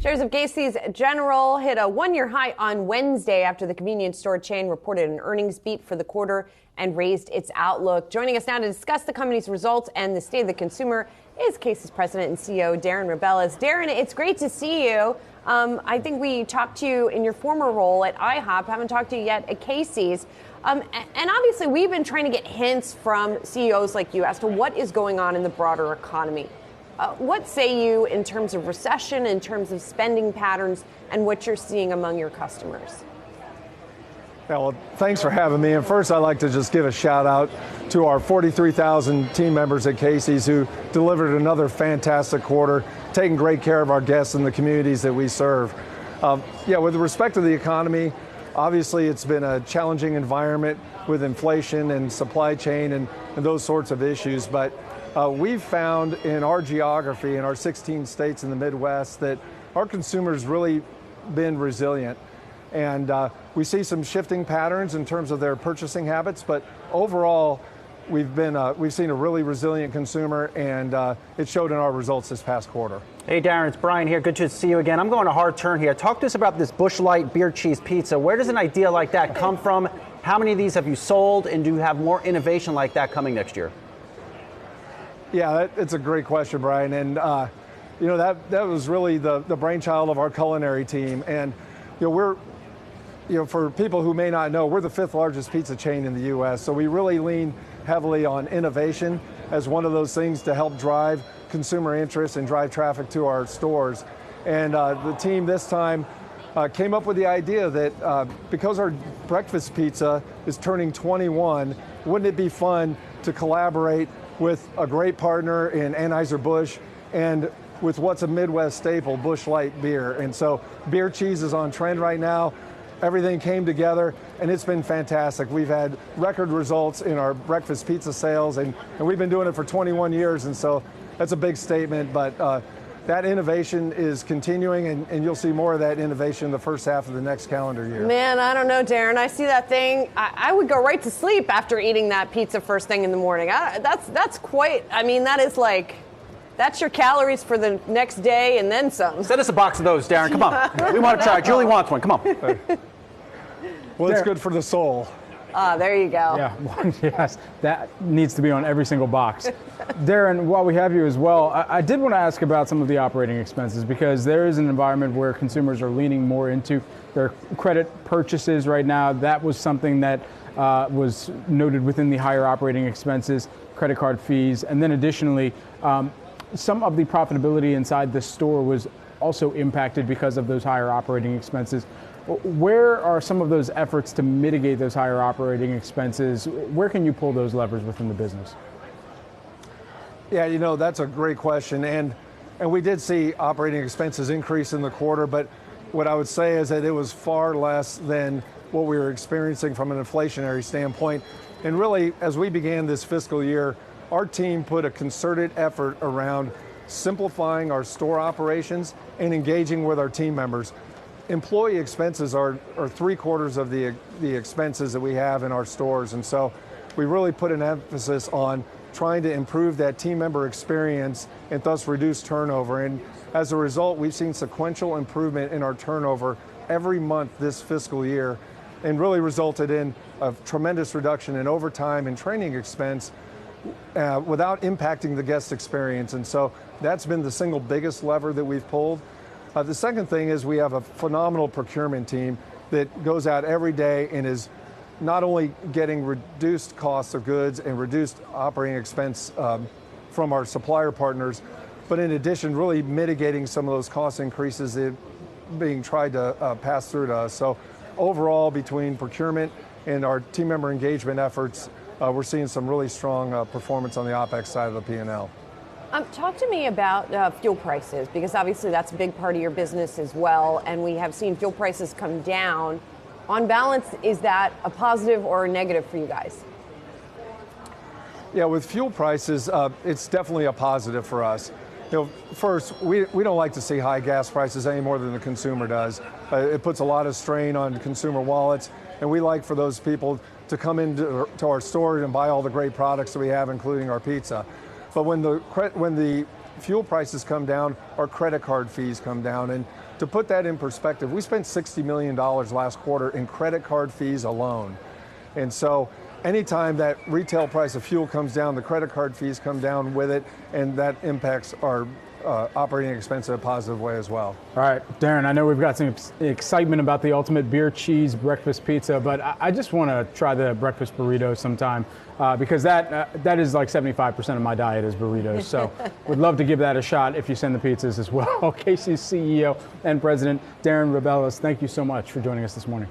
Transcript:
Shares of Casey's General hit a one-year high on Wednesday after the convenience store chain reported an earnings beat for the quarter and raised its outlook. Joining us now to discuss the company's results and the state of the consumer is Casey's President and CEO Darren Rebelez. Darren, it's great to see you. I think we talked to you in your former role at IHOP. Haven't talked to you yet at Casey's. And obviously, we've been trying to get hints from CEOs like you as to what is going on in the broader economy. What say you in terms of recession, in terms of spending patterns, and what you're seeing among your customers? Yeah, well, thanks for having me. And first, I'd like to just give a shout out to our 43,000 team members at Casey's who delivered another fantastic quarter, taking great care of our guests and the communities that we serve. With respect to the economy, obviously it's been a challenging environment with inflation and supply chain and those sorts of issues. But we've found in our geography, in our 16 states in the Midwest, that our consumers really been resilient. And we see some shifting patterns in terms of their purchasing habits, but overall, we've seen a really resilient consumer, and it showed in our results this past quarter. Hey, Darren, it's Brian here. Good to see you again. I'm going a hard turn here. Talk to us about this Busch Light beer cheese pizza. Where does an idea like that come from? How many of these have you sold, and do you have more innovation like that coming next year? Yeah, it's a great question, Brian. And, that was really the brainchild of our culinary team. And, for people who may not know, we're the 5th largest pizza chain in the U.S. So we really lean heavily on innovation as one of those things to help drive consumer interest and drive traffic to our stores. And the team this time came up with the idea that because our breakfast pizza is turning 21, wouldn't it be fun to collaborate with a great partner in Anheuser-Busch and with what's a Midwest staple, Busch Light beer. And so beer cheese is on trend right now. Everything came together, and it's been fantastic. We've had record results in our breakfast pizza sales, and we've been doing it for 21 years, and so that's a big statement. But that innovation is continuing, and you'll see more of that innovation in the first half of the next calendar year. Man, I don't know, Darren. I see that thing. I would go right to sleep after eating that pizza first thing in the morning. That's your calories for the next day and then some. Send us a box of those, Darren. Come on. We want to try. Julie wants one. Come on. Well, it's good for the soul. There you go. Yeah, yes, that needs to be on every single box. Darren, while we have you as well, I did want to ask about some of the operating expenses, because there is an environment where consumers are leaning more into their credit purchases right now. That was something that was noted within the higher operating expenses, credit card fees, and then additionally, some of the profitability inside the store was also impacted because of those higher operating expenses. Where are some of those efforts to mitigate those higher operating expenses? Where can you pull those levers within the business? Yeah, that's a great question. And we did see operating expenses increase in the quarter, but what I would say is that it was far less than what we were experiencing from an inflationary standpoint. And really, as we began this fiscal year, our team put a concerted effort around simplifying our store operations and engaging with our team members. Employee expenses are 3/4 of the expenses that we have in our stores. And so we really put an emphasis on trying to improve that team member experience and thus reduce turnover. And as a result, we've seen sequential improvement in our turnover every month this fiscal year, and really resulted in a tremendous reduction in overtime and training expense without impacting the guest experience. And so that's been the single biggest lever that we've pulled. The second thing is we have a phenomenal procurement team that goes out every day and is not only getting reduced costs of goods and reduced operating expense from our supplier partners, but in addition, really mitigating some of those cost increases that are being tried to pass through to us. So overall, between procurement and our team member engagement efforts, we're seeing some really strong performance on the OPEX side of the P&L. Talk to me about fuel prices, because obviously that's a big part of your business as well, and we have seen fuel prices come down. On balance, is that a positive or a negative for you guys? Yeah, with fuel prices, it's definitely a positive for us. First, we don't like to see high gas prices any more than the consumer does. It puts a lot of strain on consumer wallets, and we like for those people to come into our store and buy all the great products that we have, including our pizza. But when the fuel prices come down, our credit card fees come down. And To put that in perspective, we spent $60 million last quarter in credit card fees alone. And so anytime that retail price of fuel comes down, the credit card fees come down with it, and that impacts our operating expense in a positive way as well. All right, Darren, I know we've got some excitement about the ultimate beer cheese breakfast pizza, but I just want to try the breakfast burrito sometime because that is like 75% of my diet is burritos. So would love to give that a shot if you send the pizzas as well. Casey's CEO and President Darren Rebelez, thank you so much for joining us this morning.